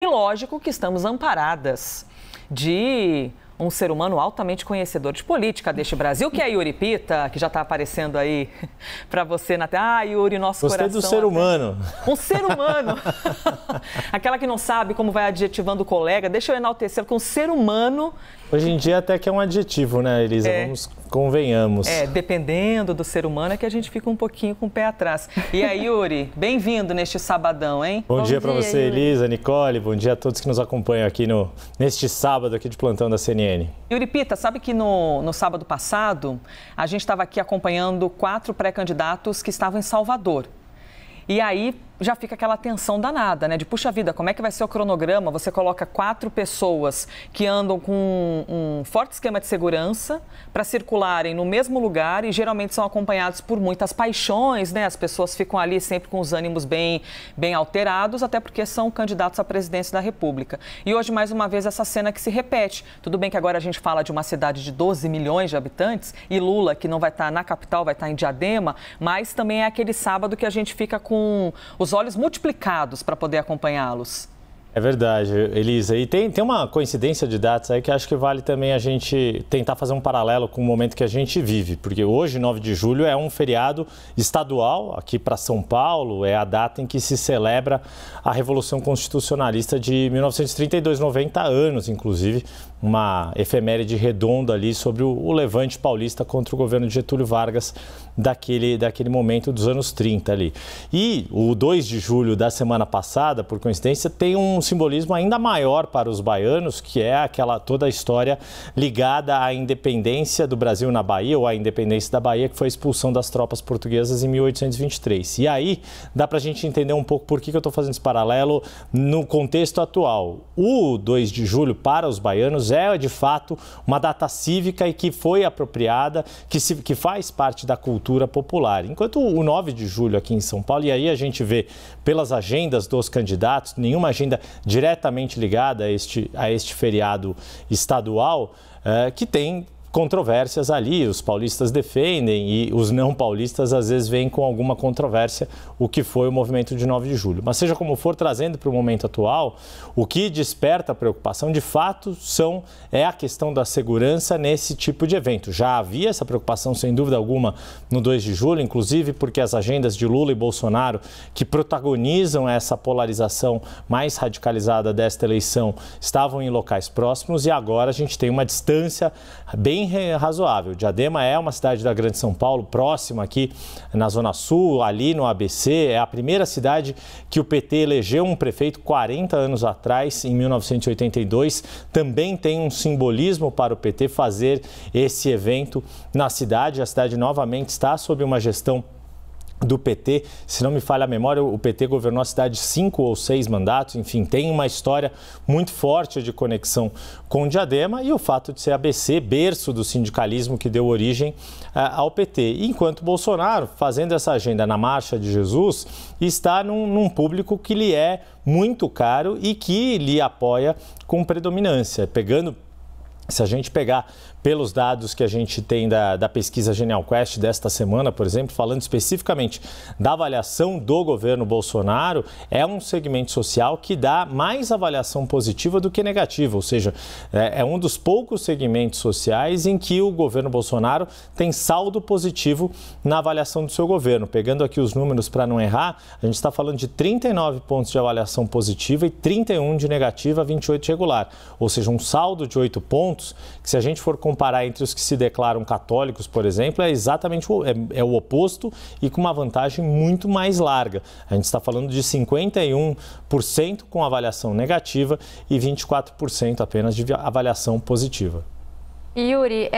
lógico que estamos amparadas de um ser humano altamente conhecedor de política deste Brasil, que é Yuri Pita, que já está aparecendo aí para você na tela. Ah, Yuri, nosso Gostei coração. Gostei do ser humano. Um ser humano. Aquela que não sabe como vai adjetivando o colega, deixa eu enaltecer com um ser humano. Hoje em dia até que é um adjetivo, né, Elisa? Convenhamos. Dependendo do ser humano é que a gente fica um pouquinho com o pé atrás. E aí, Yuri, bem-vindo neste sabadão, hein? Bom dia para você, Yuri. Elisa, Nicole, bom dia a todos que nos acompanham aqui neste sábado aqui de plantão da CNN. Yuri Pita, sabe que no sábado passado a gente estava aqui acompanhando 4 pré-candidatos que estavam em Salvador. E aí já fica aquela tensão danada, né? De, puxa vida, como é que vai ser o cronograma? Você coloca 4 pessoas que andam com um forte esquema de segurança para circularem no mesmo lugar e geralmente são acompanhados por muitas paixões, né? As pessoas ficam ali sempre com os ânimos bem alterados, até porque são candidatos à presidência da República. E hoje, mais uma vez, essa cena que se repete. Tudo bem que agora a gente fala de uma cidade de 12 milhões de habitantes e Lula, que não vai estar na capital, vai estar em Diadema, mas também é aquele sábado que a gente fica com os olhos multiplicados para poder acompanhá-los. É verdade, Elisa. E tem uma coincidência de datas aí que acho que vale também a gente tentar fazer um paralelo com o momento que a gente vive. Porque hoje, 9 de julho, é um feriado estadual aqui para São Paulo. É a data em que se celebra a Revolução Constitucionalista de 1932, 90 anos, inclusive. Uma efeméride redonda ali sobre o levante paulista contra o governo de Getúlio Vargas daquele momento dos anos 30 ali. E o 2 de julho da semana passada, por coincidência, tem um simbolismo ainda maior para os baianos, que é toda a história ligada à independência do Brasil na Bahia, ou à independência da Bahia, que foi a expulsão das tropas portuguesas em 1823. E aí dá para a gente entender um pouco por que eu estou fazendo esse paralelo no contexto atual. O 2 de julho para os baianos é, de fato, uma data cívica e que foi apropriada, que faz parte da cultura popular. Enquanto o 9 de julho aqui em São Paulo, e aí a gente vê pelas agendas dos candidatos, nenhuma agenda diretamente ligada a este feriado estadual, que tem controvérsias ali, os paulistas defendem e os não paulistas às vezes vêm com alguma controvérsia o que foi o movimento de 9 de julho. Mas seja como for, trazendo para o momento atual, o que desperta preocupação de fato é a questão da segurança nesse tipo de evento. Já havia essa preocupação sem dúvida alguma no 2 de julho, inclusive porque as agendas de Lula e Bolsonaro que protagonizam essa polarização mais radicalizada desta eleição estavam em locais próximos e agora a gente tem uma distância bem razoável. Diadema é uma cidade da Grande São Paulo, próxima aqui na Zona Sul, ali no ABC. É a primeira cidade que o PT elegeu um prefeito 40 anos atrás, em 1982. Também tem um simbolismo para o PT fazer esse evento na cidade. A cidade novamente está sob uma gestão do PT, se não me falha a memória, o PT governou a cidade 5 ou 6 mandatos, enfim, tem uma história muito forte de conexão com Diadema e o fato de ser ABC, berço do sindicalismo que deu origem ao PT. Enquanto Bolsonaro, fazendo essa agenda na Marcha de Jesus, está num público que lhe é muito caro e que lhe apoia com predominância, se a gente pegar pelos dados que a gente tem da pesquisa Genial Quest desta semana, por exemplo, falando especificamente da avaliação do governo Bolsonaro, é um segmento social que dá mais avaliação positiva do que negativa, ou seja, é um dos poucos segmentos sociais em que o governo Bolsonaro tem saldo positivo na avaliação do seu governo. Pegando aqui os números para não errar, a gente está falando de 39 pontos de avaliação positiva e 31 de negativa, 28 de regular, ou seja, um saldo de 8 pontos, que se a gente for comparar entre os que se declaram católicos, por exemplo, é exatamente o oposto e com uma vantagem muito mais larga. A gente está falando de 51% com avaliação negativa e 24% apenas de avaliação positiva. Yuri,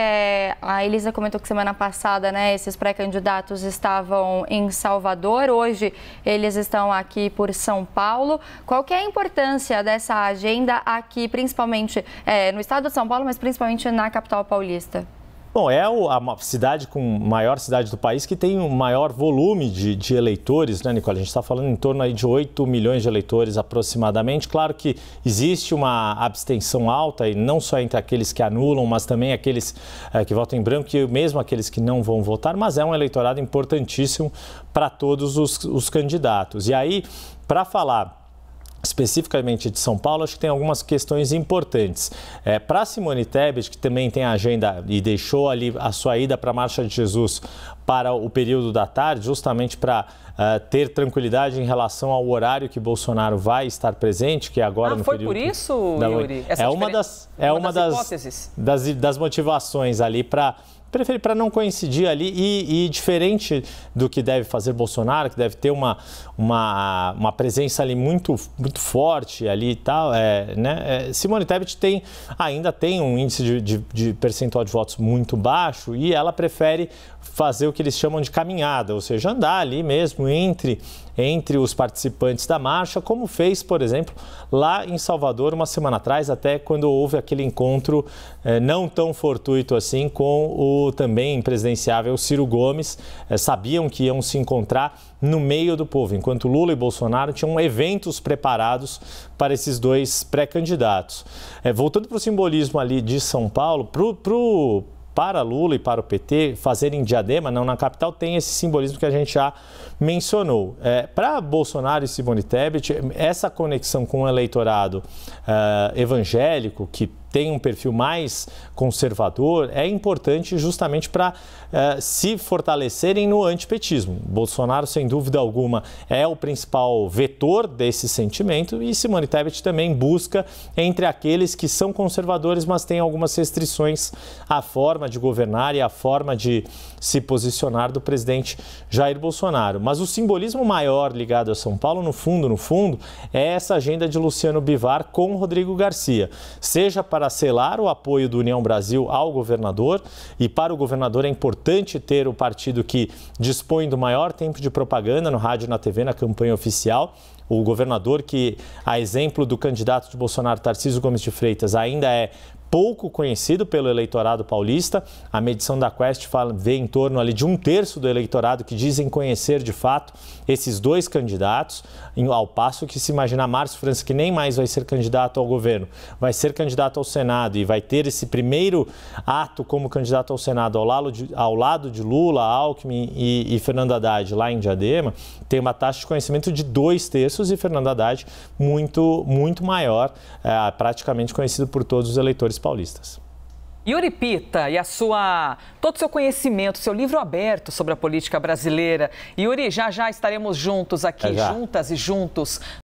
a Elisa comentou que semana passada, né, esses pré-candidatos estavam em Salvador, hoje eles estão aqui por São Paulo. Qual que é a importância dessa agenda aqui, principalmente no estado de São Paulo, mas principalmente na capital paulista? Bom, é a maior cidade do país que tem o maior volume de eleitores, né, Nicole? A gente está falando em torno aí de 8 milhões de eleitores aproximadamente. Claro que existe uma abstenção alta, e não só entre aqueles que anulam, mas também aqueles que votam em branco e mesmo aqueles que não vão votar, mas é um eleitorado importantíssimo para todos os candidatos. E aí, para falar especificamente de São Paulo, acho que tem algumas questões importantes. Para Simone Tebet, que também tem a agenda e deixou ali a sua ida para a Marcha de Jesus para o período da tarde, justamente para ter tranquilidade em relação ao horário que Bolsonaro vai estar presente, que é agora no período... Foi por isso, Yuri? É uma das motivações ali para não coincidir ali e diferente do que deve fazer Bolsonaro, que deve ter uma presença ali muito forte ali e tal, Simone Tebet ainda tem um índice de percentual de votos muito baixo e ela prefere fazer o que eles chamam de caminhada, ou seja, andar ali mesmo entre os participantes da marcha, como fez, por exemplo, lá em Salvador uma semana atrás, até quando houve aquele encontro não tão fortuito assim com o também presidenciável Ciro Gomes. Sabiam que iam se encontrar no meio do povo, enquanto Lula e Bolsonaro tinham eventos preparados para esses dois pré-candidatos. Voltando para o simbolismo ali de São Paulo, para Lula e para o PT fazerem Diadema, não na capital, tem esse simbolismo que a gente já mencionou. Para Bolsonaro e Simone Tebet, essa conexão com o eleitorado evangélico, que tem um perfil mais conservador, é importante justamente para se fortalecerem no antipetismo. Bolsonaro, sem dúvida alguma, é o principal vetor desse sentimento e Simone Tebet também busca entre aqueles que são conservadores, mas têm algumas restrições à forma de governar e à forma de se posicionar do presidente Jair Bolsonaro. Mas o simbolismo maior ligado a São Paulo, no fundo, é essa agenda de Luciano Bivar com Rodrigo Garcia, seja para selar o apoio do União Brasil ao governador, e para o governador é importante ter o partido que dispõe do maior tempo de propaganda no rádio e na TV, na campanha oficial. O governador que, a exemplo do candidato de Bolsonaro, Tarcísio Gomes de Freitas, ainda é pouco conhecido pelo eleitorado paulista. A medição da Quest vê em torno ali de 1/3 do eleitorado que dizem conhecer de fato esses dois candidatos, ao passo que se imaginar Márcio França, que nem mais vai ser candidato ao governo, vai ser candidato ao Senado e vai ter esse primeiro ato como candidato ao Senado ao lado de Lula, Alckmin e Fernando Haddad lá em Diadema, tem uma taxa de conhecimento de 2/3 e Fernando Haddad muito maior, praticamente conhecido por todos os eleitores paulistas. Yuri Pita, e todo o seu conhecimento, seu livro aberto sobre a política brasileira. Yuri, já estaremos juntos aqui, juntas e juntos,